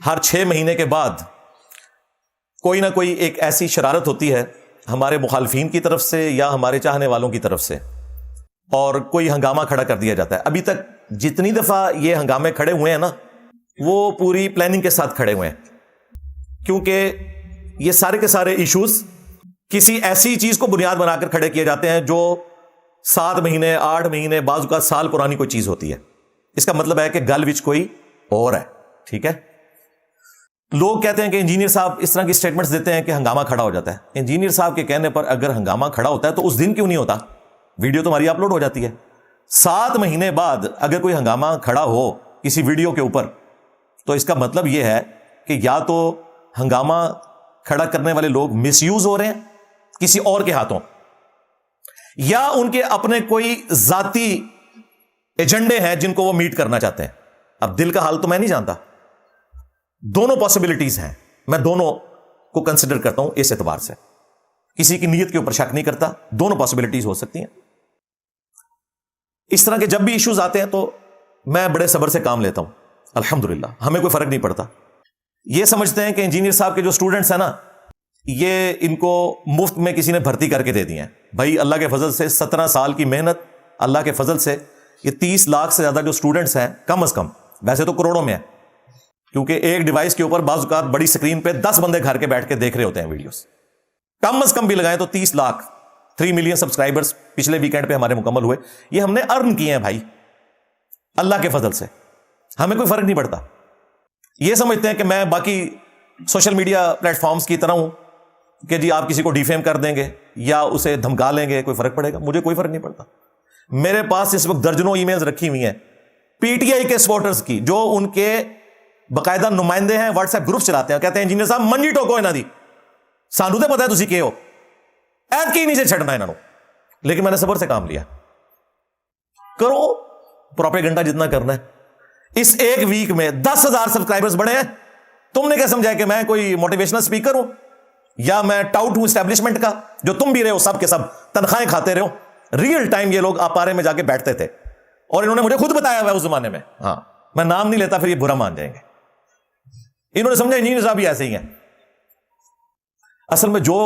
ہر 6 مہینے کے بعد کوئی نہ کوئی ایک ایسی شرارت ہوتی ہے ہمارے مخالفین کی طرف سے یا ہمارے چاہنے والوں کی طرف سے، اور کوئی ہنگامہ کھڑا کر دیا جاتا ہے. ابھی تک جتنی دفعہ یہ ہنگامے کھڑے ہوئے ہیں نا، وہ پوری پلاننگ کے ساتھ کھڑے ہوئے ہیں، کیونکہ یہ سارے کے سارے ایشوز کسی ایسی چیز کو بنیاد بنا کر کھڑے کیے جاتے ہیں جو 7 مہینے 8 مہینے بعض اوقات سال پرانی کوئی چیز ہوتی ہے. اس کا مطلب ہے کہ گل وچ کوئی اور ہے. ٹھیک ہے، لوگ کہتے ہیں کہ انجینئر صاحب اس طرح کی سٹیٹمنٹس دیتے ہیں کہ ہنگامہ کھڑا ہو جاتا ہے. انجینئر صاحب کے کہنے پر اگر ہنگامہ کھڑا ہوتا ہے تو اس دن کیوں نہیں ہوتا؟ ویڈیو تو ہماری اپلوڈ ہو جاتی ہے. 7 مہینے بعد اگر کوئی ہنگامہ کھڑا ہو کسی ویڈیو کے اوپر تو اس کا مطلب یہ ہے کہ یا تو ہنگامہ کھڑا کرنے والے لوگ مس یوز ہو رہے ہیں کسی اور کے ہاتھوں، یا ان کے اپنے کوئی ذاتی ایجنڈے ہیں جن کو وہ میٹ کرنا چاہتے ہیں. اب دل کا حال تو میں نہیں جانتا، دونوں پاسبلٹیز ہیں، میں دونوں کو کنسیڈر کرتا ہوں. اس اعتبار سے کسی کی نیت کے اوپر شک نہیں کرتا، دونوں پاسبلٹیز ہو سکتی ہیں. اس طرح کے جب بھی ایشوز آتے ہیں تو میں بڑے صبر سے کام لیتا ہوں. الحمدللہ ہمیں کوئی فرق نہیں پڑتا. یہ سمجھتے ہیں کہ انجینئر صاحب کے جو اسٹوڈنٹس ہیں نا، یہ ان کو مفت میں کسی نے بھرتی کر کے دے دی ہیں. بھائی اللہ کے فضل سے 17 سال کی محنت، اللہ کے فضل سے یہ 30 لاکھ سے زیادہ جو اسٹوڈنٹس ہیں، کم از کم، ویسے تو کروڑوں میں ہے، کیونکہ ایک ڈیوائس کے اوپر بعض اوقات بڑی سکرین پہ 10 بندے گھر کے بیٹھ کے دیکھ رہے ہوتے ہیں ویڈیوز. کم از کم بھی لگائیں تو 30 لاکھ، 3 ملین سبسکرائبرز پچھلے ویکینڈ پہ ہمارے مکمل ہوئے. یہ ہم نے ارن کیے ہیں بھائی اللہ کے فضل سے، ہمیں کوئی فرق نہیں پڑتا. یہ سمجھتے ہیں کہ میں باقی سوشل میڈیا پلیٹ فارمز کی طرح ہوں کہ جی آپ کسی کو ڈیفیم کر دیں گے یا اسے دھمکا لیں گے کوئی فرق پڑے گا. مجھے کوئی فرق نہیں پڑتا. میرے پاس اس وقت درجنوں ای میلز رکھی ہوئی ہیں پی ٹی آئی کے سپورٹرز کی، جو ان کے باقاعدہ نمائندے ہیں، واٹس ایپ گروپ چلاتے ہیں، کہتے ہیں انجینئر صاحب منجی ٹوکو انہاں دی، سانو تے پتہ ہے تسی کی ہو، ایت کی نہیں سے چھڑنا انہاں نو. لیکن میں نے صبر سے کام لیا. کرو پروپیگنڈا جتنا کرنا ہے. اس ایک ویک میں 10,000 سبسکرائبرز بڑھے ہیں. تم نے کیا سمجھا کہ میں کوئی موٹیویشنل اسپیکر ہوں یا میں ٹاؤٹ ہوں اسٹیبلشمنٹ کا، جو تم بھی رہے ہو سب کے سب تنخواہیں کھاتے رہو. ریئل ٹائم یہ لوگ آپارے میں جا کے بیٹھتے تھے اور انہوں نے مجھے خود بتایا ہوا ہے اس زمانے میں. ہاں میں نام نہیں لیتا، پھر یہ برا مان جائیں گے. انہوں نے سمجھا انجینئر صاحب بھی ایسے ہی ہیں. اصل میں جو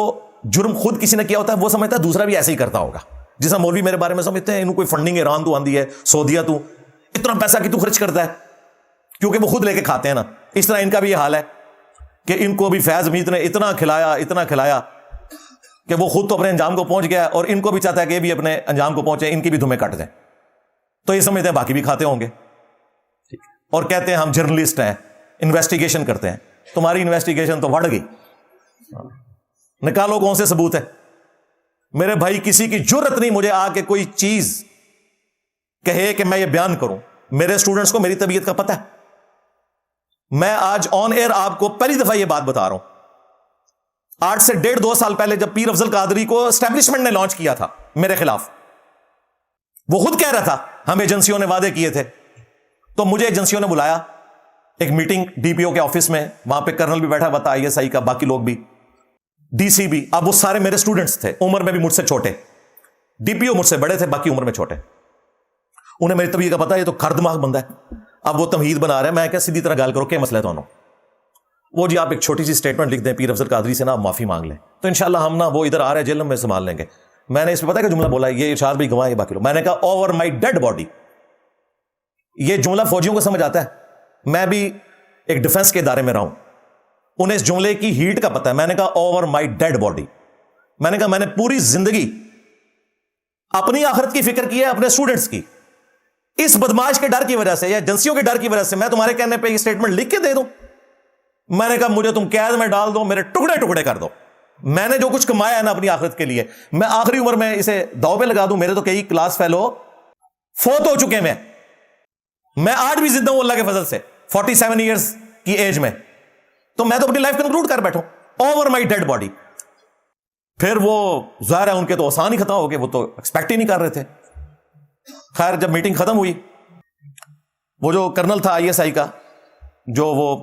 جرم خود کسی نے کیا ہوتا ہے وہ سمجھتا ہے دوسرا بھی ایسے ہی کرتا ہوگا. جیسا مولوی میرے بارے میں سمجھتے ہیں انہوں کوئی فنڈنگ ایران تو آندی ہے، سعودیہ تو اتنا پیسہ کی تو خرچ کرتا ہے، کیونکہ وہ خود لے کے کھاتے ہیں نا. اس طرح ان کا بھی یہ حال ہے کہ ان کو بھی فیض میت نے اتنا کھلایا کہ وہ خود تو اپنے انجام کو پہنچ گیا، اور ان کو بھی چاہتا ہے کہ یہ بھی اپنے انجام کو پہنچے، ان کی بھی دھمیں کٹ جائیں. تو یہ سمجھتے ہیں باقی بھی کھاتے ہوں گے، اور کہتے ہیں ہم جرنلسٹ ہیں، انویسٹیگیشن کرتے ہیں. تمہاری انویسٹیگیشن تو بڑھ گئی، نکالو کون سے ثبوت ہے. میرے بھائی کسی کی جرت نہیں مجھے آ کے کوئی چیز کہے کہ میں یہ بیان کروں. میرے اسٹوڈنٹس کو میری طبیعت کا پتہ ہے. میں آج آن ایئر آپ کو پہلی دفعہ یہ بات بتا رہا ہوں. 8 سے 1.5-2 سال پہلے جب پیر افضل قادری کو اسٹیبلشمنٹ نے لانچ کیا تھا میرے خلاف، وہ خود کہہ رہا تھا ہم ایجنسیوں نے وعدے کیے تھے. تو مجھے ایجنسیوں نے بلایا ایک میٹنگ ڈی پی او کے آفس میں، وہاں پہ کرنل بھی بیٹھا ہوا تھا ISI کا، باقی لوگ بھی، ڈی سی بھی. اب وہ سارے میرے اسٹوڈنٹس تھے، عمر میں بھی مجھ سے چھوٹے. ڈی پی او مجھ سے بڑے تھے، باقی عمر میں چھوٹے. انہیں میری طبیعت کا پتا ہے یہ تو کھر دماغ بندہ ہے. اب وہ تمہید بنا رہے ہیں. میں کیا سیدھی طرح گال کرو کیا مسئلہ ہے تو وہ جی آپ ایک چھوٹی سی اسٹیٹمنٹ لکھ دیں پیر افضل قادری سے نا، آپ معافی مانگ لیں تو انشاءاللہ ہم نا، وہ ادھر آ رہے ہیں جیل میں سنبھال لیں گے. میں نے اس پہ پتا کہ جملہ بولا، یہ ارشاد بھی گواہ ہے باقی لوگ. میں نے کہا اوور مائی ڈیڈ باڈی. یہ جملہ فوجیوں کو سمجھ آتا ہے، میں بھی ایک ڈیفنس کے ادارے میں رہا ہوں، انہیں اس جملے کی ہیٹ کا پتا ہے. میں نے کہا اوور مائی ڈیڈ باڈی. میں نے کہا میں نے پوری زندگی اپنی آخرت کی فکر کی ہے، اپنے اسٹوڈنٹس کی. اس بدماش کے ڈر کی وجہ سے یا ایجنسیوں کے ڈر کی وجہ سے میں تمہارے کہنے پہ یہ اسٹیٹمنٹ لکھ کے دے دوں؟ میں نے کہا مجھے تم قید میں ڈال دو، میرے ٹکڑے ٹکڑے کر دو. میں نے جو کچھ کمایا ہے نا اپنی آخرت کے لیے، میں آخری عمر میں اسے داؤ پہ لگا دوں. میرے تو کئی کلاس فیلو فوت ہو چکے ہیں. میں آج بھی زندہ ہوں اللہ کے فضل سے 47 ایئرز کی ایج میں. تو میں تو اپنی لائف کنکلوڈ کر بیٹھوں اوور مائی ڈیڈ باڈی. پھر وہ ظاہر ہے ان کے تو آسان ہی ختم ہو گئے، وہ تو ایکسپیکٹ ہی نہیں کر رہے تھے. خیر جب میٹنگ ختم ہوئی، وہ جو کرنل تھا ISI کا، جو وہ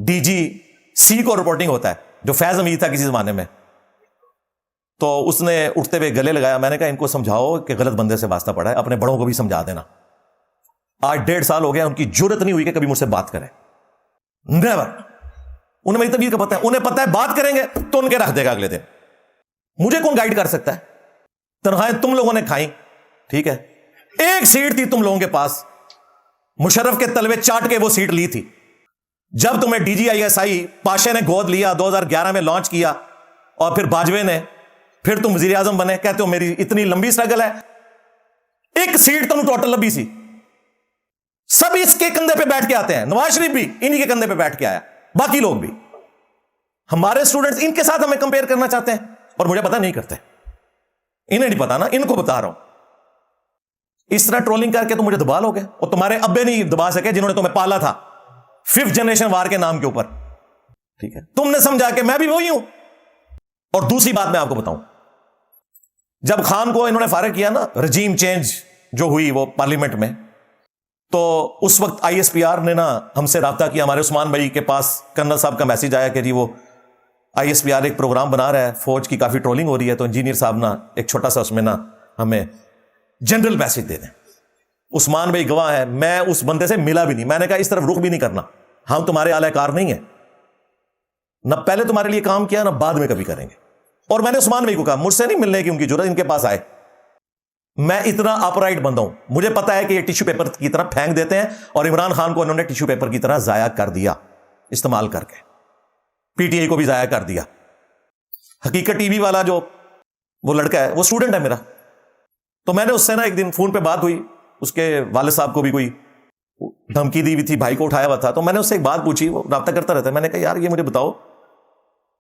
DGC کو رپورٹنگ ہوتا ہے، جو فیض امید تھا کسی زمانے میں، تو اس نے اٹھتے ہوئے گلے لگایا. میں نے کہا ان کو سمجھاؤ کہ غلط بندے سے واسطہ پڑا ہے، اپنے بڑوں کو بھی سمجھا دینا. آج 1.5 سال ہو گیا، ان کی جرت نہیں ہوئی کہ کبھی مجھ سے بات کرے. نیور. انہیں میری طبیعت کا پتا ہے, انہیں پتا ہے بات کریں گے تو ان کے رکھ دے گا اگلے دن. مجھے کون گائیڈ کر سکتا ہے؟ تنخواہیں تم لوگوں نے کھائیں, ٹھیک ہے, ایک سیٹ تھی تم لوگوں کے پاس, مشرف کے تلوے چاٹ کے وہ سیٹ لی تھی. جب تمہیں D G I S I پاشے نے گود لیا, 2011 میں لانچ کیا, اور پھر باجوے نے, پھر تم وزیر اعظم بنے, کہتے ہو میری اتنی لمبی سٹرگل ہے. ایک سیٹ تم ٹوٹل لمبی سی, سب اس کے کندھے پہ بیٹھ کے آتے ہیں. نواز شریف بھی انہی کے کندھے پہ بیٹھ کے آیا, باقی لوگ بھی. ہمارے اسٹوڈنٹس ان کے ساتھ ہمیں کمپیئر کرنا چاہتے ہیں, اور مجھے پتا نہیں کرتے. انہیں نہیں پتا نا, ان کو بتا رہا ہوں. اس طرح ٹرولنگ کر کے تم مجھے دبا لو گے, اور تمہارے ابے نہیں دبا سکے جنہوں نے تمہیں پالا تھا 5th جنریشن وار کے نام کے اوپر, ٹھیک ہے. تم نے سمجھا کہ میں بھی وہی ہوں. اور دوسری بات میں آپ کو بتاؤں, جب خان کو انہوں نے فارغ کیا نا, رجیم چینج جو ہوئی وہ پارلیمنٹ میں, تو اس وقت آئی ایس پی آر نے نا ہم سے رابطہ کیا. ہمارے عثمان بھائی کے پاس کرنل صاحب کا میسج آیا کہ جی وہ آئی ایس پی آر ایک پروگرام بنا رہا ہے, فوج کی کافی ٹرولنگ ہو رہی ہے, تو انجینئر صاحب نا ایک چھوٹا سا اس میں نا ہمیں جنرل میسج دے دیں. عثمان بھائی گواہ ہے, میں اس بندے سے ملا بھی نہیں. میں نے کہا اس طرف رخ بھی نہیں کرنا, ہم تمہارے اعلی کار نہیں ہیں, نہ پہلے تمہارے لیے کام کیا نہ بعد میں کبھی کریں گے. اور میں نے عثمان بھائی کو کہا مجھ سے نہیں ملنے کی ان کی ضرورت, ان کے پاس آئے. میں اتنا اپرائٹ بندہ ہوں, مجھے پتا ہے کہ یہ ٹیشو پیپر کی طرح پھینک دیتے ہیں, اور عمران خان کو انہوں نے ٹیشو پیپر کی طرح ضائع کر دیا استعمال کر کے. پی ٹی آئی کو بھی ضائع کر دیا. حقیقت ٹی وی والا جو وہ لڑکا ہے وہ اسٹوڈنٹ ہے میرا, تو میں نے اس سے نا ایک دن فون پہ بات ہوئی, اس کے والد صاحب کو بھی کوئی دھمکی دی ہوئی تھی, بھائی کو اٹھایا ہوا تھا. تو میں نے اس سے ایک بات پوچھی, وہ رابطہ کرتا رہتا ہے. میں نے کہا یار یہ مجھے بتاؤ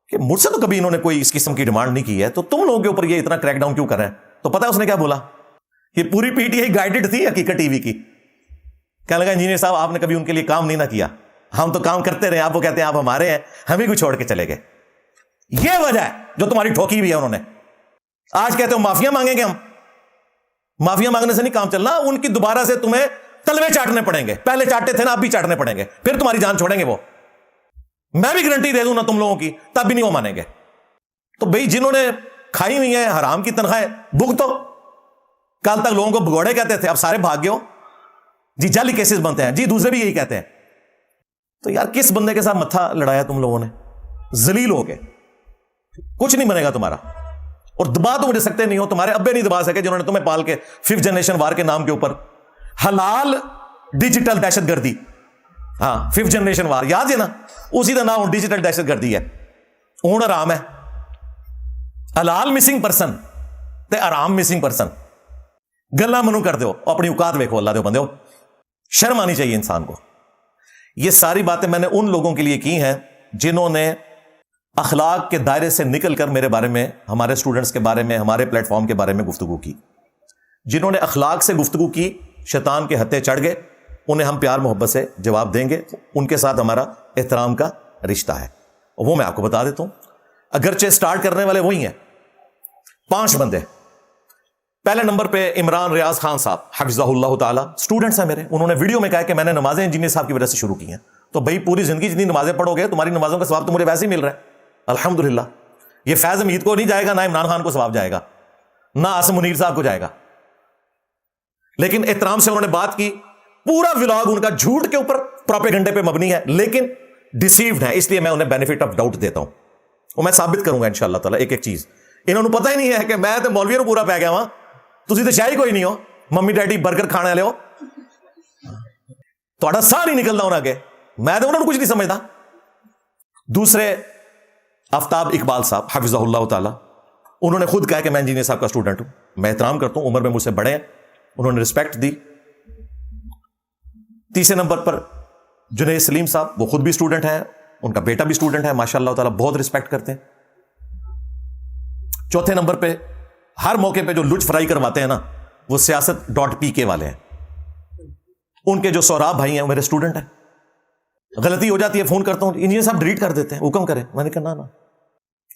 کہ مجھ سے تو کبھی انہوں نے کوئی اس قسم کی ڈیمانڈ نہیں کی ہے, تو تم لوگوں کے اوپر یہ اتنا کریک ڈاؤن کیوں کر رہے ہیں؟ تو پتا ہے اس نے کیا بولا, یہ پوری پی ٹی آئی گائیڈڈ تھی حقیقت ٹی وی کی. کہنے لگا انجینئر صاحب آپ نے کبھی ان کے لیے کام نہیں نہ کیا, ہم تو کام کرتے رہے, آپ وہ کہتے ہیں آپ ہمارے ہیں, ہمیں کو چھوڑ کے چلے گئے. یہ وجہ ہے جو تمہاری ٹھوکی بھی ہے انہوں نے. آج کہتے ہو معافیا مانگیں گے ہم, معافیا مانگنے سے نہیں کام چلنا, ان کی دوبارہ سے تمہیں تلوے چاٹنے پڑیں گے. پہلے چاٹتے تھے نا, اب بھی چاٹنے پڑیں گے, پھر تمہاری جان چھوڑیں گے وہ. میں بھی گارنٹی دے دوں نا تم لوگوں کی, تب بھی نہیں وہ مانیں گے. تو بھئی جنہوں نے کھائی ہوئی ہیں حرام کی تنخواہیں, بھگتو. کل تک لوگوں کو بھگوڑے کہتے تھے, اب سارے بھاگ گئے ہو جی, جعلی کیسز بنتے ہیں جی, دوسرے بھی یہی کہتے ہیں. تو یار کس بندے کے ساتھ متھا لڑایا تم لوگوں نے, ذلیل ہو گئے. کچھ نہیں بنے گا تمہارا, اور دبا تو مجھے سکتے نہیں ہو, تمہارے ابے نہیں دبا سکے جنہوں نے تمہیں پال کے 5th جنریشن وار کے نام کے اوپر حلال ڈیجیٹل دہشت گردی, ہاں 5th جنریشن وار یاد ہے نا, اسی کا نام ڈیجیٹل دہشت گردی ہے. اون آرام ہے, حلال مسنگ پرسن تے آرام مسنگ پرسن, گلا منو کر دو, اپنی اوقات ویکھو اللہ دے بندے ہو, شرم آنی چاہیے انسان کو. یہ ساری باتیں میں نے ان لوگوں کے لیے کی ہیں جنہوں نے اخلاق کے دائرے سے نکل کر میرے بارے میں, ہمارے اسٹوڈنٹس کے بارے میں, ہمارے پلیٹ فارم کے بارے میں گفتگو کی. جنہوں نے اخلاق سے گفتگو کی, شیطان کے ہتھے چڑھ گئے, انہیں ہم پیار محبت سے جواب دیں گے. ان کے ساتھ ہمارا احترام کا رشتہ ہے, وہ میں آپ کو بتا دیتا ہوں. اگرچہ سٹارٹ کرنے والے وہی ہیں 5 بندے. پہلے نمبر پہ عمران ریاض خان صاحب حفظہ اللہ تعالی, اسٹوڈنٹس ہیں میرے. انہوں نے ویڈیو میں کہا کہ میں نے نمازیں انجینئر صاحب کی وجہ سے شروع کی ہیں. تو بھائی پوری زندگی جتنی نمازیں پڑھو گے, تمہاری نمازوں کا ثواب تو مجھے ویسے ہی مل رہا ہے الحمدللہ. یہ فیض امید کو نہیں جائے گا, نہ عمران خان کو ثواب جائے گا, نہ آسم منیر صاحب کو جائے گا. لیکن احترام سے انہوں نے بات کی. پورا ولاگ ان کا جھوٹ کے اوپر پروپیگنڈے پہ مبنی ہے, لیکن ڈیسیوڈ ہے, اس لیے میں انہیں بینیفٹ آف ڈاؤٹ دیتا ہوں. اور میں ثابت کروں گا انشاءاللہ تعالی ایک ایک چیز. انہوں نے پتہ ہی نہیں ہے کہ میں تو مولویوں پورا پہ گیا ہوں, تسی تو شاہی کوئی نہیں ہو, ممی ڈیڈی برگر کھانے والے ہو, تھوڑا سا نہیں نکلتا ہونا کے, میں تو انہوں نے کچھ نہیں سمجھتا. دوسرے آفتاب اقبال صاحب حفظہ اللہ تعالی, انہوں نے خود کہا کہ میں انجینئر صاحب کا اسٹوڈنٹ ہوں, میں احترام کرتا ہوں, عمر میں مجھ سے بڑے ہیں, انہوں نے رسپیکٹ دی. تیسرے نمبر پر جنید سلیم صاحب, وہ خود بھی اسٹوڈنٹ ہیں, ان کا بیٹا بھی اسٹوڈنٹ ہے, ماشاء اللہ تعالیٰ بہت رسپیکٹ کرتے ہیں. چوتھے نمبر پہ ہر موقع پہ جو لچ فرائی کرواتے ہیں نا, وہ سیاست.pk والے ہیں. ان کے جو سوراب بھائی ہیں وہ میرے اسٹوڈنٹ ہیں. غلطی ہو جاتی ہے, فون کرتا ہوں, انجینئر صاحب ڈیلیٹ کر دیتے ہیں, حکم کریں. میں نے کہا نا,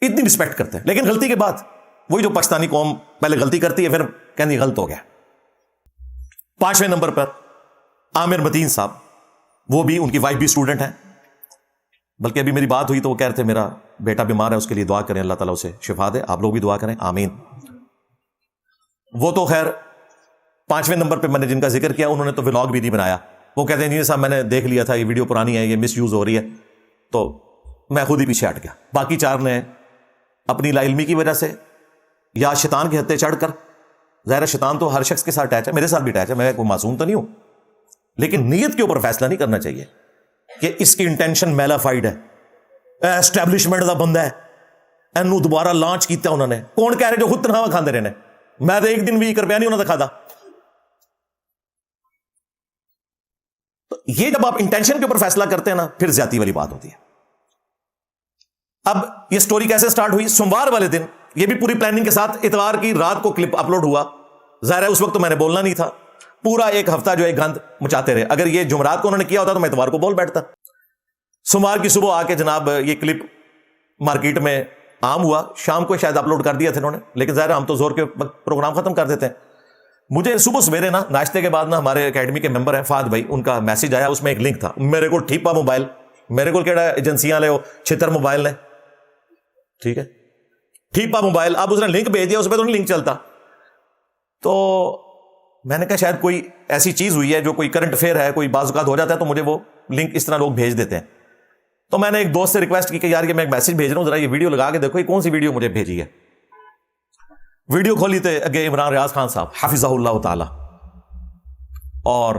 اتنی رسپیکٹ کرتے ہیں. لیکن غلطی کے بعد وہی جو پاکستانی قوم پہلے غلطی کرتی ہے, پھر کہنی غلط ہو گیا. 5ویں نمبر پر عامر متین صاحب, وہ بھی, ان کی وائف بھی اسٹوڈنٹ ہیں. بلکہ ابھی میری بات ہوئی تو وہ کہہ رہے تھے میرا بیٹا بیمار ہے, اس کے لیے دعا کریں, اللہ تعالیٰ اسے شفا دے. آپ لوگ بھی دعا کریں, آمین. وہ تو خیر 5ویں نمبر پہ میں نے جن کا ذکر کیا, انہوں نے تو ولاگ بھی نہیں بنایا, وہ کہتے ہیں انجینئر صاحب میں نے دیکھ لیا تھا یہ ویڈیو پرانی ہے, یہ مس یوز ہو رہی ہے, تو میں خود ہی پیچھے ہٹ گیا. باقی 4 نے اپنی لا علمی کی وجہ سے یا شیطان کے ہتھے چڑھ کر, ظاہر شیطان تو ہر شخص کے ساتھ اٹیچ ہے, میرے ساتھ بھی اٹیچ ہے, میں کوئی معصوم تو نہیں ہوں, لیکن نیت کے اوپر فیصلہ نہیں کرنا چاہیے کہ اس کی انٹینشن میلافائڈ ہے, اسٹیبلشمنٹ دا بندہ ہے, اینو دوبارہ لانچ کیتا انہوں نے. کون کہہ رہے جو خود تنہا کھاندے رہنے, میں تو ایک دن بھی 1 روپیہ نہیں انہوں نے کھادا. تو یہ جب آپ انٹینشن کے اوپر فیصلہ کرتے ہیں نا, پھر زیادتی والی بات ہوتی ہے. اب یہ سٹوری کیسے سٹارٹ ہوئی؟ سوموار والے دن, یہ بھی پوری پلاننگ کے ساتھ, اتوار کی رات کو کلپ اپلوڈ ہوا. ظاہر ہے اس وقت تو میں نے بولنا نہیں تھا, پورا 1 ہفتہ جو ہے گند مچاتے رہے. اگر یہ جمعرات کو انہوں نے کیا ہوتا تو میں اتوار کو بول بیٹھتا. سوموار کی صبح آ کے جناب یہ کلپ مارکیٹ میں عام ہوا, شام کو شاید اپلوڈ کر دیا تھا انہوں نے, لیکن ظاہر ہم تو زور کے پروگرام ختم کر دیتے ہیں. مجھے صبح سویرے نا ناشتے کے بعد نا ہمارے اکیڈمی کے ممبر ہیں فہد بھائی, ان کا میسج آیا, اس میں ایک لنک تھا. میرے کو ٹھیپا موبائل, میرے کو کہڑا ایجنسیاں لے وہ چھتر موبائل نے, ٹھیک ہے, ٹھیپا موبائل. اب اس نے لنک بھیج دیا, اس پہ تو نہیں لنک چلتا. تو میں نے کہا شاید کوئی ایسی چیز ہوئی ہے جو کوئی کرنٹ افیئر ہے, کوئی بعض اوقات ہو جاتا ہے, تو مجھے وہ لنک اس طرح لوگ بھیج دیتے ہیں. تو میں نے ایک دوست سے ریکویسٹ کی کہ یار یہ میں ایک میسج بھیج رہا ہوں, ذرا یہ ویڈیو لگا کے دیکھو, یہ کون سی ویڈیو مجھے بھیجی ہے. ویڈیو کھولی تھے اگے عمران ریاض خان صاحب حفظہ اللہ تعالی, اور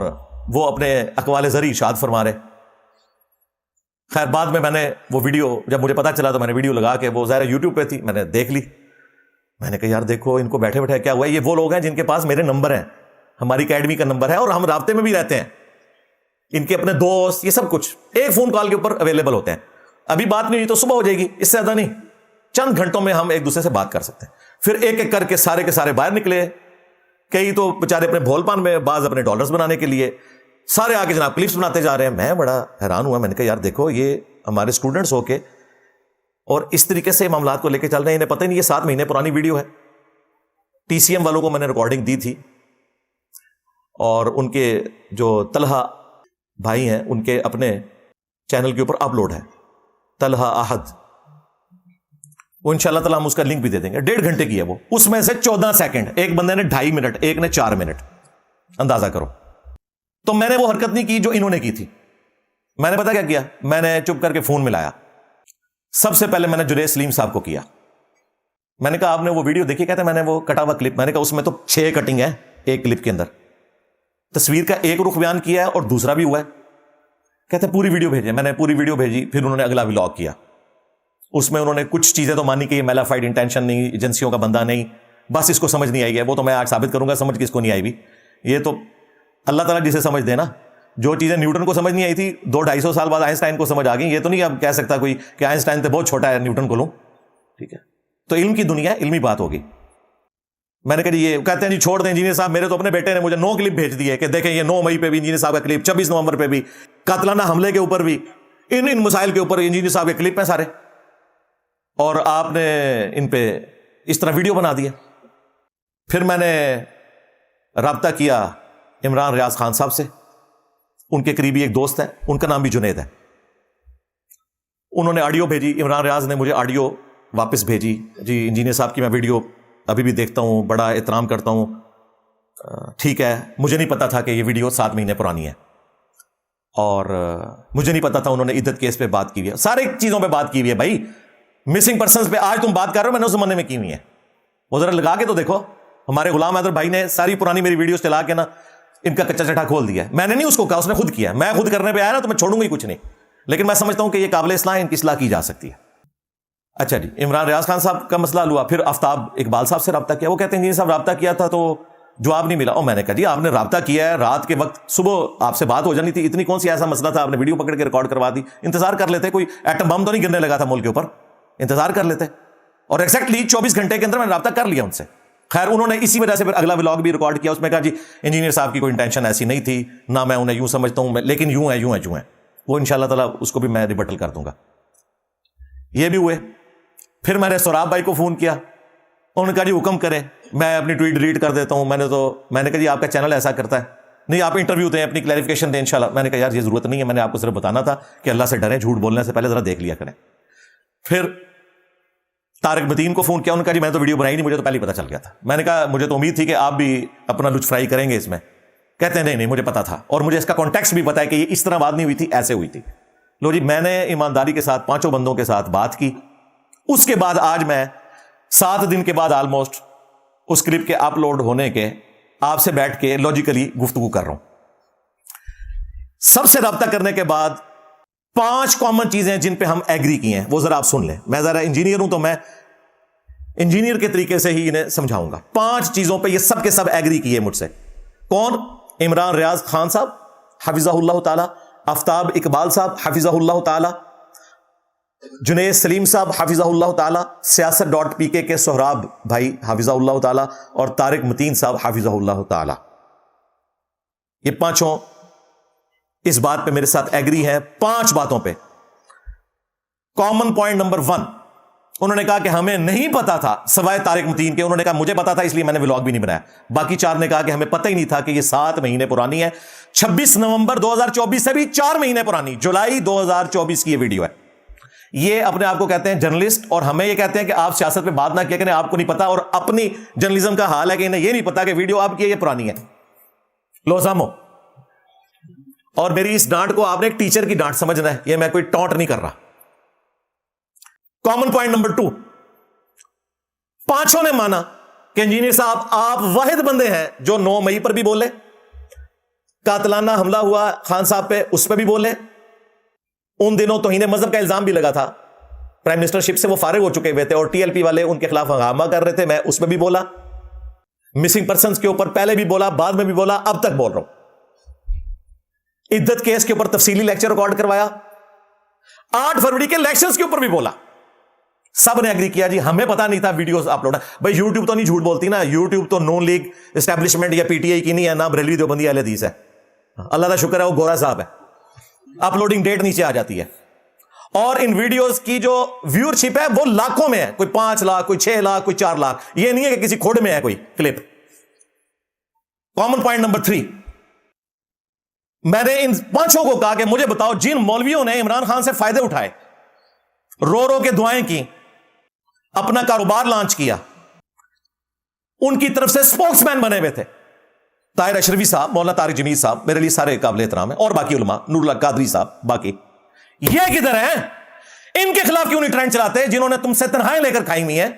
وہ اپنے اقوال زری ارشاد فرما رہے. خیر بعد میں نے وہ ویڈیو جب مجھے پتا چلا تو میں نے ویڈیو لگا کے, وہ ظاہر یوٹیوب پہ تھی, میں نے دیکھ لی. میں نے کہا یار دیکھو ان کو بیٹھے بیٹھے کیا ہوا ہے, یہ وہ لوگ ہیں جن کے پاس میرے نمبر ہیں, ہماری اکیڈمی کا نمبر ہے, اور ہم رابطے میں بھی رہتے ہیں, ان کے اپنے دوست, یہ سب کچھ ایک فون کال کے اوپر اویلیبل ہوتے ہیں. ابھی بات نہیں ہوئی تو صبح ہو جائے گی, اس سے زیادہ نہیں, چند گھنٹوں میں ہم ایک دوسرے سے بات کر سکتے ہیں. پھر ایک ایک کر کے سارے باہر نکلے, کئی تو بیچارے اپنے بھول پان میں, بعض اپنے ڈالرز بنانے کے لیے, سارے آگے جناب کلپس بناتے جا رہے ہیں. میں بڑا حیران ہوا, میں نے کہا یار دیکھو یہ ہمارے اسٹوڈنٹس ہو کے اور اس طریقے سے معاملات کو لے کے چل رہے ہیں, انہیں پتہ نہیں یہ 7 مہینے پرانی ویڈیو ہے. ٹی سی ایم والوں کو میں نے ریکارڈنگ دی تھی, اور ان کے جو طلحہ بھائی ہیں ان کے اپنے چینل کے اوپر اپلوڈ ہے, طلحہ احد, وہ انشاءاللہ تعالیٰ ہم اس کا لنک بھی دے دیں گے. 1.5 گھنٹے کی ہے وہ, اس میں سے 14 سیکنڈ, ایک بندے نے 2.5 منٹ, ایک نے 4 منٹ, اندازہ کرو. تو میں نے وہ حرکت نہیں کی جو انہوں نے کی تھی. میں نے پتا کیا کیا, میں نے چپ کر کے فون ملایا. سب سے پہلے میں نے جنید سلیم صاحب کو کیا. میں نے کہا آپ نے وہ ویڈیو دیکھی؟ کہتے ہیں میں نے وہ کٹا ہوا کلپ. میں نے کہا اس میں تو 6 کٹنگ ہے ایک کلپ کے اندر, تصویر کا ایک رخ بیان کیا ہے اور دوسرا بھی ہوا ہے. کہتے ہیں پوری ویڈیو بھیجیں. میں نے پوری ویڈیو بھیجی. پھر انہوں نے اگلا ولاگ کیا, اس میں انہوں نے کچھ چیزیں تو مانی کہ یہ میلافائڈ انٹینشن نہیں, ایجنسیوں کا بندہ نہیں, بس اس کو سمجھ نہیں آئی ہے. وہ تو میں آج ثابت کروں گا سمجھ کس کو نہیں آئی بھی, یہ تو اللہ تعالیٰ جسے سمجھ دے نا. جو چیزیں نیوٹن کو سمجھ نہیں آئی تھی 200-250 سال بعد آئنسٹائن کو سمجھ آ گئی. یہ تو نہیں اب کہہ سکتا کوئی کہ آئنسٹائن تو بہت چھوٹا ہے, نیوٹن کو لوں, ٹھیک ہے. تو علم کی دنیا علمی بات ہوگی. میں نے کہا جی, یہ کہتے ہیں جی چھوڑ دیں انجینئر صاحب, میرے تو اپنے بیٹے نے مجھے 9 کلپ بھیج دیے کہ دیکھیں یہ 9 مئی پہ بھی انجینئر صاحب کا کلپ, 26 نومبر پہ بھی, قاتلانہ حملے کے اوپر بھی, ان مسائل کے اوپر انجینئر صاحب کے کلپ ہیں سارے, اور آپ نے ان پہ اس طرح ویڈیو بنا دیا. پھر میں نے رابطہ کیا عمران ریاض خان صاحب سے, ان کے قریبی ایک دوست ہے, ان کا نام بھی جنید ہے. انہوں نے آڈیو بھیجی, عمران ریاض نے مجھے آڈیو واپس بھیجی, جی انجینئر صاحب کی میں ویڈیو ابھی بھی دیکھتا ہوں, بڑا احترام کرتا ہوں, ٹھیک ہے, مجھے نہیں پتا تھا کہ یہ ویڈیو 7 مہینے پرانی ہے, اور مجھے نہیں پتا تھا انہوں نے عدت کیس پہ بات کی ہوئی ہے, سارے چیزوں پہ بات کی ہوئی ہے. بھائی مسنگ پرسنز پہ آج تم بات کر رہے ہو, میں نے اس زمانے میں کی ہوئی ہے, وہ ذرا لگا کے تو دیکھو. ہمارے غلام حیدر بھائی نے ساری پرانی میری ویڈیوز چلا کے نا ان کا کچا چٹا کھول دیا. میں نے نہیں اس کو کہا, اس نے خود کیا. میں خود کرنے پہ آیا نا تو میں چھوڑوں گا ہی کچھ نہیں, لیکن میں سمجھتا ہوں کہ یہ قابل اصلاح ہے, ان کی اصلاح کی جا سکتی ہے. اچھا جی, عمران ریاض خان صاحب کا مسئلہ ہوا. پھر آفتاب اقبال صاحب سے رابطہ کیا. وہ کہتے ہیں جی صاحب رابطہ کیا تھا تو جواب نہیں ملا. اور میں نے کہا جی آپ نے رابطہ کیا ہے, رات کے وقت, صبح آپ سے بات ہو جانی تھی, اتنی کون سی ایسا مسئلہ تھا, آپ نے ویڈیو پکڑ کے ریکارڈ کروا دی. انتظار کر لیتے, کوئی ایٹم بم تو نہیں گرنے لگا تھا ملک کے اوپر, انتظار کر لیتے. اور ایگزیکٹلی 24 گھنٹے کے اندر میں نے رابطہ کر لیا ان سے. خیر انہوں نے اسی وجہ سے پھر اگلا ولاگ بھی ریکارڈ کیا, اس میں کہا جی انجینئر صاحب کی کوئی انٹینشن ایسی نہیں تھی, نہ میں انہیں یوں سمجھتا ہوں, لیکن یوں ہے. وہ انشاءاللہ تعالیٰ اس کو بھی میں ریبٹل کر دوں گا. یہ بھی ہوئے. پھر میں نے سوراب بھائی کو فون کیا, انہوں نے کہا جی حکم کریں, میں اپنی ٹویٹ ڈیلیٹ کر دیتا ہوں. میں نے کہا جی آپ کا چینل ایسا کرتا ہے, نہیں آپ انٹرویو دیں, اپنی کلیریفیکیشن دیں انشاءاللہ. میں نے کہا یار یہ ضرورت نہیں ہے, میں نے آپ کو صرف بتانا تھا کہ اللہ سے ڈریں, جھوٹ بولنے سے پہلے ذرا دیکھ لیا کریں. پھر طارق متین کو فون کیا, انہوں نے کہا جی میں تو ویڈیو بنائی نہیں, مجھے تو پہلے ہی پتا چل گیا تھا. میں نے کہا مجھے تو امید تھی کہ آپ بھی اپنا لچ فرائی کریں گے اس میں, کہتے ہیں نہیں مجھے پتا تھا اور مجھے اس کا کانٹیکسٹ بھی پتا ہے کہ یہ اس طرح بات نہیں ہوئی تھی, ایسے ہوئی تھی. لو جی, میں نے ایمانداری کے ساتھ 5 بندوں کے ساتھ بات کی. اس کے بعد آج میں 7 دن کے بعد آلموسٹ اس کلپ کے اپلوڈ ہونے کے آپ سے بیٹھ کے لاجیکلی گفتگو کر رہا ہوں. سب سے رابطہ کرنے کے بعد 5 کامن چیزیں جن پہ ہم ایگری کی ہیں وہ ذرا آپ سن لیں. میں ذرا انجینئر ہوں تو میں انجینئر کے طریقے سے ہی انہیں سمجھاؤں گا. 5 چیزوں پہ یہ سب کے سب ایگری کیے مجھ سے. کون؟ عمران ریاض خان صاحب حفظہ اللہ تعالی, آفتاب اقبال صاحب حفظہ اللہ تعالی, جنید سلیم صاحب حفظہ اللہ تعالی, سیاست.pk کے سہراب بھائی حفظہ اللہ تعالی, اور طارق متین صاحب حفظہ اللہ تعالی. یہ 5 اس بات پہ میرے ساتھ ایگری ہیں. 5 باتوں پہ. کامن پوائنٹ نمبر 1, انہوں نے کہا کہ ہمیں نہیں پتا تھا سوائے طارق متین کے. انہوں نے کہا مجھے پتا تھا اس لیے میں نے ولاگ بھی نہیں بنایا. باقی 4 نے کہا کہ ہمیں پتہ ہی نہیں تھا کہ یہ 7 مہینے پرانی ہے. 26 نومبر 2024 سے بھی 4 مہینے پرانی, جولائی 2024 کی یہ ویڈیو ہے. یہ اپنے آپ کو کہتے ہیں جرنلسٹ, اور ہمیں یہ کہتے ہیں کہ آپ سیاست پہ بات نہ کیا کریں, آپ کو نہیں پتا. اور اپنی جرنلزم کا حال ہے کہ انہیں یہ نہیں پتا کہ ویڈیو آپ کی یہ پرانی ہے. لوزامو. اور میری اس ڈانٹ کو آپ نے ایک ٹیچر کی ڈانٹ سمجھنا ہے, یہ میں کوئی ٹونٹ نہیں کر رہا. کامن پوائنٹ نمبر 2, 5 نے مانا کہ انجینئر صاحب آپ واحد بندے ہیں جو 9 مئی پر بھی بولے, قاتلانہ حملہ ہوا خان صاحب پہ اس پہ بھی بولے, ان دنوں توہین مذہب کا الزام بھی لگا تھا, پرائم منسٹر شپ سے وہ فارغ ہو چکے ہوئے تھے اور ٹی ایل پی والے ان کے خلاف ہنگامہ کر رہے تھے, میں اس پہ بھی بولا. مسنگ پرسنز کے اوپر پہلے بھی بولا, بعد میں بھی بولا, اب تک بول رہا ہوں. عدت کیس کے اوپر تفصیلی لیکچر ریکارڈ کروایا. 8 فروری کے الیکشنز کے اوپر بھی بولا. سب نے ایگری کیا جی ہمیں پتا نہیں تھا ویڈیوز اپلوڈ ہے. بھائی یوٹیوب تو نہیں جھوٹ بولتی نا, یوٹیوب تو نون لیگ اسٹیبلشمنٹ یا پی ٹی آئی کی نہیں ہے, نہ بریلوی دیوبندی اہل حدیث ہے. اللہ کا شکر ہے وہ گورا صاحب ہے. اپلوڈنگ ڈیٹ نیچے آ جاتی ہے, اور ان ویڈیوز کی جو ویور شپ ہے وہ لاکھوں میں ہے, کوئی 5 لاکھ, کوئی 6 لاکھ, کوئی 4 لاکھ. یہ نہیں ہے کہ کسی کھوڑ میں ہے کوئی کلپ. کامن پوائنٹ نمبر 3, میں نے ان 5 کو کہا کہ مجھے بتاؤ جن مولویوں نے عمران خان سے فائدے اٹھائے, رو رو کے دعائیں کی, اپنا کاروبار لانچ کیا, ان کی طرف سے سپوکس مین بنے ہوئے تھے. طاہر اشرفی صاحب, مولانا طارق جمیل صاحب, میرے لیے سارے قابل احترام ہیں, اور باقی علماء, نور اللہ قادری صاحب, باقی یہ کدھر ہیں؟ ان کے خلاف کیوں نہیں ٹرینڈ چلاتے جنہوں نے تم سے تنہائیں لے کر کھائی ہوئی ہیں,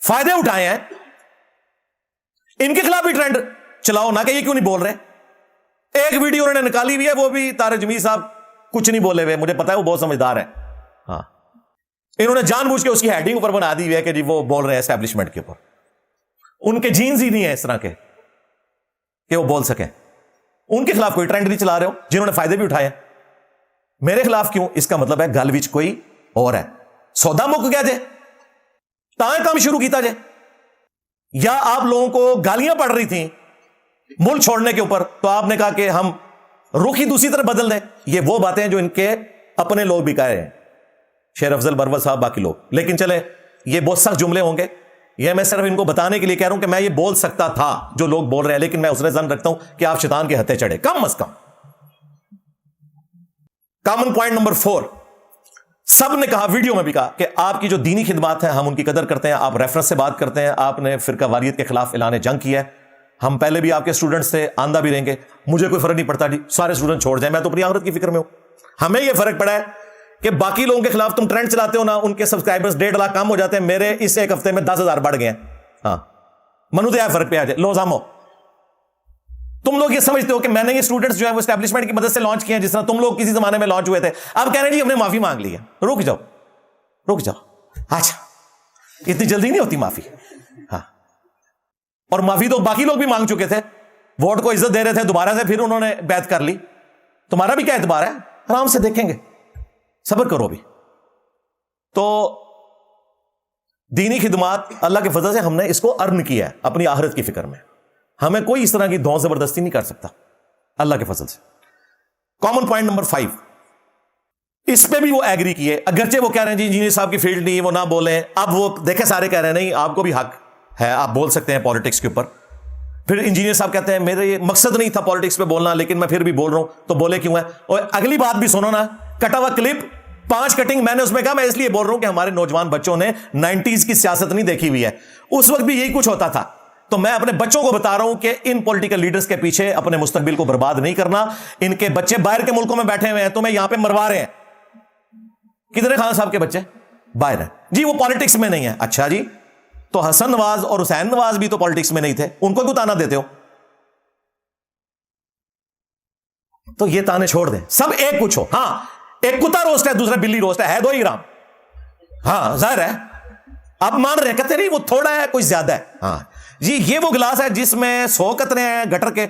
فائدے اٹھائے ہیں؟ ان کے خلاف بھی ٹرینڈ چلاؤ نا, کہ یہ کیوں نہیں بول رہے. ایک ویڈیو انہوں نے نکالی ہوئی ہے, وہ بھی طارق جمیل صاحب کچھ نہیں بولے ہوئے, مجھے پتا ہے وہ بہت سمجھدار ہیں. ہاں, انہوں نے جان بوجھ کے اس کی ہیڈنگ اوپر بنا دی ہوئی ہے کہ جی وہ بول رہے ہیں اسٹیبلشمنٹ کے اوپر. ان کے جینز ہی نہیں ہیں اس طرح کے کہ وہ بول سکیں. ان کے خلاف کوئی ٹرینڈ نہیں چلا رہے ہو جنہوں نے فائدے بھی اٹھائے. میرے خلاف کیوں؟ اس کا مطلب ہے گل وچ کوئی اور ہے. سودا مک گیا جے تاں کام شروع کیتا جے, یا آپ لوگوں کو گالیاں پڑ رہی تھیں ملک چھوڑنے کے اوپر, تو آپ نے کہا کہ ہم رخ ہی دوسری طرف بدل دیں. یہ وہ باتیں جو ان کے اپنے لوگ بھی کہہ رہے ہیں, شیر افضل برول صاحب, باقی لوگ. لیکن چلے یہ بہت سخت جملے ہوں گے, یہ میں صرف ان کو بتانے کے لیے کہہ رہا ہوں کہ میں یہ بول سکتا تھا جو لوگ بول رہے ہیں, لیکن میں اس نے ظن رکھتا ہوں کہ آپ شیطان کے ہتھے چڑھے کم از کم. کامن پوائنٹ نمبر 4, سب نے کہا, ویڈیو میں بھی کہا, کہ آپ کی جو دینی خدمات ہیں ہم ان کی قدر کرتے ہیں, آپ ریفرنس سے بات کرتے ہیں, آپ نے فرقہ واریت کے خلاف اعلان جنگ کیا ہے, ہم پہلے بھی آپ کے اسٹوڈنٹ سے, آندہ بھی رہیں گے, مجھے کوئی فرق نہیں پڑتا جی سارے اسٹوڈنٹ چھوڑ جائیں, میں تو اپنی آخرت کی فکر میں ہوں. ہمیں یہ فرق پڑا ہے کہ باقی لوگوں کے خلاف تم ٹرینڈ چلاتے ہو نا, ان کے سبسکرائبرز 1.5 لاکھ کم ہو جاتے ہیں, میرے اس ایک ہفتے میں 10,000 بڑھ گئے ہیں. ہاں, منو تو فرق پہ آ جائے. لوزامو, تم لوگ یہ سمجھتے ہو کہ میں نے یہ اسٹوڈنٹس جو ہے وہ اسٹیبلشمنٹ کی مدد سے لانچ کیے ہیں, جس طرح تم لوگ کسی زمانے میں لانچ ہوئے تھے. اب کہہ رہے ہیں جی ہم نے معافی مانگ لی ہے. رک جاؤ رک جاؤ, اچھا اتنی جلدی نہیں ہوتی معافی. ہاں, اور معافی تو باقی لوگ بھی مانگ چکے تھے, ووٹ کو عزت دے رہے تھے, دوبارہ سے پھر انہوں نے بیعت کر لی. تمہارا بھی کیا اعتبار ہے؟ آرام سے دیکھیں گے, صبر کرو بھی. تو دینی خدمات اللہ کے فضل سے ہم نے اس کو ارن کیا ہے اپنی آخرت کی فکر میں. ہمیں کوئی اس طرح کی دھون زبردستی نہیں کر سکتا اللہ کے فضل سے. کامن پوائنٹ نمبر 5, اس پہ بھی وہ ایگری کیے, اگرچہ وہ کہہ رہے ہیں جی انجینئر صاحب کی فیلڈ نہیں, وہ نہ بولیں. اب وہ دیکھیں سارے کہہ رہے ہیں نہیں آپ کو بھی حق ہے, آپ بول سکتے ہیں پالیٹکس کے اوپر. پھر انجینئر صاحب کہتے ہیں میرے مقصد نہیں تھا پالیٹکس پہ بولنا, لیکن میں پھر بھی بول رہا ہوں, تو بولے کیوں ہے؟ اور اگلی بات بھی سنو نا, کٹا ہوا کلپ 5 کٹنگ میں نے اس میں کہا, میں اس لیے بول رہا ہوں کہ ہمارے نوجوان بچوں نے 90s کی سیاست نہیں دیکھی ہوئی ہے. اس وقت بھی یہی کچھ ہوتا تھا. تو میں اپنے بچوں کو بتا رہا ہوں کہ ان پولیٹیکل لیڈرز کے پیچھے اپنے مستقبل کو برباد نہیں کرنا. ان کے بچے باہر کے ملکوں میں بیٹھے ہوئے ہیں, تمہیں یہاں پہ مروا رہے ہیں. کتنے خان صاحب کے بچے باہر ہیں جی, وہ پالیٹکس میں نہیں ہیں. اچھا جی, تو حسن نواز اور حسین نواز بھی تو پالیٹکس میں نہیں تھے, ان کو کیوں تانا دیتے ہو؟ تو یہ تانے چھوڑ دیں, سب ایک کچھ ہو. ہاں, ایک کتا روسٹ ہے, دوسرا بلی روسٹ ہے دو ہی گرام. ہاں ظاہر ہے, آپ مان رہے ہیں, کہتے نہیں وہ تھوڑا ہے کوئی زیادہ ہے. ہاں جی, یہ وہ گلاس ہے جس میں 100 قطرے ہیں گٹر کے,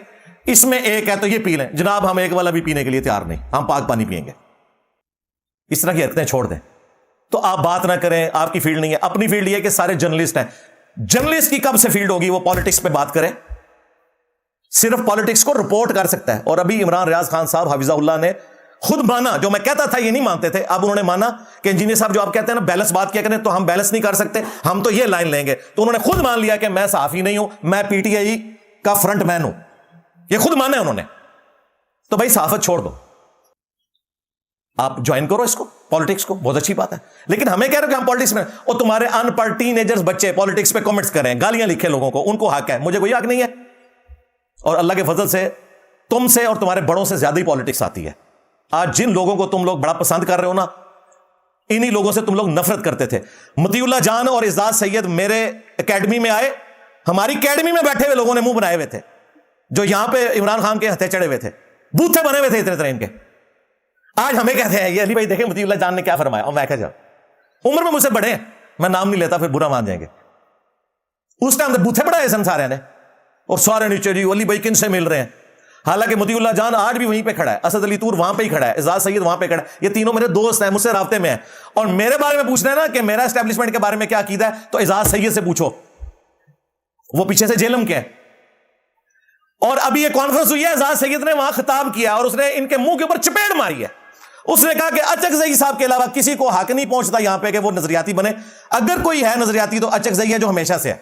اس میں ایک ہے تو یہ پی لیں. جناب ہم ایک والا بھی پینے کے لیے تیار نہیں, ہم پاک پانی پئیں گے. اس طرح کی حرکتیں چھوڑ دیں. تو آپ بات نہ کریں, آپ کی فیلڈ نہیں ہے. اپنی فیلڈ یہ ہے کہ سارے جرنلسٹ ہیں. جرنلسٹ کی کب سے فیلڈ ہوگی وہ پالیٹکس پہ بات کرے؟ صرف پالیٹکس کو رپورٹ کر سکتا ہے. اور ابھی عمران ریاض خان صاحب حفظہ اللہ نے خود مانا, جو میں کہتا تھا یہ نہیں مانتے تھے, اب انہوں نے مانا کہ انجینئر صاحب جو آپ کہتے ہیں نا بیلنس بات کیا کریں, تو ہم بیلنس نہیں کر سکتے, ہم تو یہ لائن لیں گے. تو انہوں نے خود مان لیا کہ میں صحافی نہیں ہوں, میں پی ٹی آئی کا فرنٹ مین ہوں. یہ خود مانا ہے انہوں نے. تو بھائی صحافت چھوڑ دو, آپ جوائن کرو اس کو, پالیٹکس کو, بہت اچھی بات ہے. لیکن ہمیں کہہ رہے کہ ہم پالیٹکس میں, اور تمہارے ان پڑھ ٹین ایجرز بچے پالیٹکس پہ کامنٹس کریں, گالیاں لکھیں لوگوں کو, ان کو حق ہے, مجھے کوئی حق نہیں ہے. اور اللہ کے فضل سے تم سے اور تمہارے بڑوں سے زیادہ ہی پالیٹکس آتی ہے. آج جن لوگوں کو تم لوگ بڑا پسند کر رہے ہو نا, انہی لوگوں سے تم لوگ نفرت کرتے تھے. مطیع اللہ جان اور اعزاز سید میرے اکیڈمی میں آئے, ہماری اکیڈمی میں بیٹھے ہوئے لوگوں نے منہ بنائے ہوئے تھے, جو یہاں پہ عمران خان کے ہتھے چڑھے ہوئے تھے, بوتھے بنے ہوئے تھے اتنے ان کے. آج ہمیں کہتے ہیں یہ علی بھائی دیکھیں مطیع اللہ جان نے کیا فرمایا, اور میں کہا جا عمر میں مجھ سے بڑے ہیں, میں نام نہیں لیتا پھر برا مان جائیں گے. اس ٹائم بوتھے بڑھائے سن سارے نے, اور سارے نیچے جی علی بھائی کن سے مل رہے ہیں. حالانکہ مطیع اللہ جان آج بھی وہیں پہ کھڑا ہے, اسد علی طور وہاں پہ ہی کھڑا ہے, اعزاز سید وہاں پہ کھڑا ہے. یہ تینوں میرے دوست ہیں, مجھ سے رابطے میں ہیں, اور میرے بارے میں پوچھنا ہے نا کہ میرا اسٹیبلشمنٹ کے بارے میں کیا عقیدہ ہے, تو اعزاز سید سے پوچھو, وہ پیچھے سے جیلم کے ہیں. اور ابھی یہ کانفرنس ہوئی ہے, اعزاز سید نے وہاں خطاب کیا اور اس نے ان کے منہ کے اوپر چپیڑ ماری ہے. اس نے کہا کہ اچکزئی صاحب کے علاوہ کسی کو حق نہیں پہنچتا یہاں پہ کہ وہ نظریاتی بنے. اگر کوئی ہے نظریاتی تو اچکزئی ہے, جو ہمیشہ سے ہے.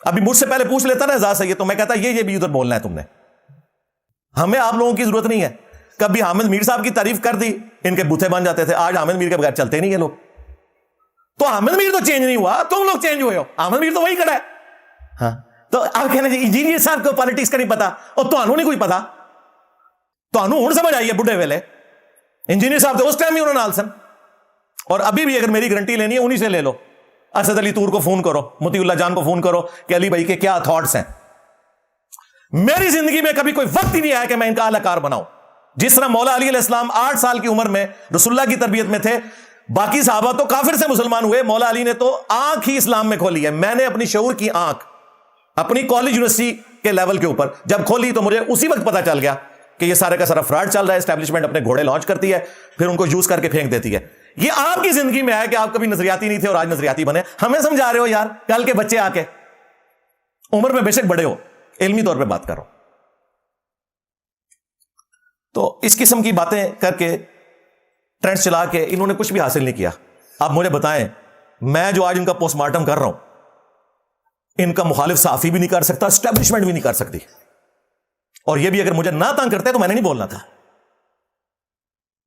ابھی مجھ سے پہلے پوچھ لیتا نا اعزاز سید, تو میں کہتا یہ بھی ادھر بولنا ہے تم نے, ہمیں آپ لوگوں کی ضرورت نہیں ہے. کبھی حامد میر صاحب کی تعریف کر دی, ان کے بوتھے بن جاتے تھے. آج حامد میر کے بغیر چلتے نہیں ہیں لوگ. تو حامد میر تو چینج نہیں ہوا, تم لوگ چینج ہوئے ہو. حامد میر تو وہی کھڑا ہے. ہاں, تو آپ کہنا چاہیے انجینئر صاحب کو پالیٹکس کا نہیں پتا, اور تمہیں نہیں کوئی پتا. تمہیں ہوں سمجھ آئی ہے بڈھے ویلے, انجینئر صاحب تو اس ٹائم ہی انہوں نے نال سن. اور ابھی بھی اگر میری گارنٹی لینی ہے انہی سے لے لو. اسد علی طور کو فون کرو, مطیع اللہ جان کو فون کرو کہ علی بھائی کے کیا تھاٹس ہیں. میری زندگی میں کبھی کوئی وقت ہی نہیں آیا کہ میں ان کا اعلی کار بناؤں. جس طرح مولا علی علیہ السلام 8 سال کی عمر میں رسول اللہ کی تربیت میں تھے, باقی صحابہ تو کافر سے مسلمان ہوئے, مولا علی نے تو آنکھ ہی اسلام میں کھولی ہے. میں نے اپنی شعور کی آنکھ اپنی کالج یونیورسٹی کے لیول کے اوپر جب کھولی تو مجھے اسی وقت پتا چل گیا کہ یہ سارے کا سارا فراڈ چل رہا ہے. اسٹیبلشمنٹ اپنے گھوڑے لانچ کرتی ہے, پھر ان کو یوز کر کے پھینک دیتی ہے. یہ آپ کی زندگی میں ہے کہ آپ کبھی نظریاتی نہیں تھے اور آج نظریاتی بنے. ہمیں سمجھا رہے ہو یار, کل کے بچے آ کے عمر میں بے شک بڑے ہو, علمی طور پہ بات کرو. تو اس قسم کی باتیں کر کے ٹرینڈ چلا کے انہوں نے کچھ بھی حاصل نہیں کیا. آپ مجھے بتائیں, میں جو آج ان کا پوسٹ مارٹم کر رہا ہوں, ان کا مخالف صحافی بھی نہیں کر سکتا, اسٹیبلشمنٹ بھی نہیں کر سکتی. اور یہ بھی اگر مجھے نہ تنگ کرتے تو میں نے نہیں بولنا تھا.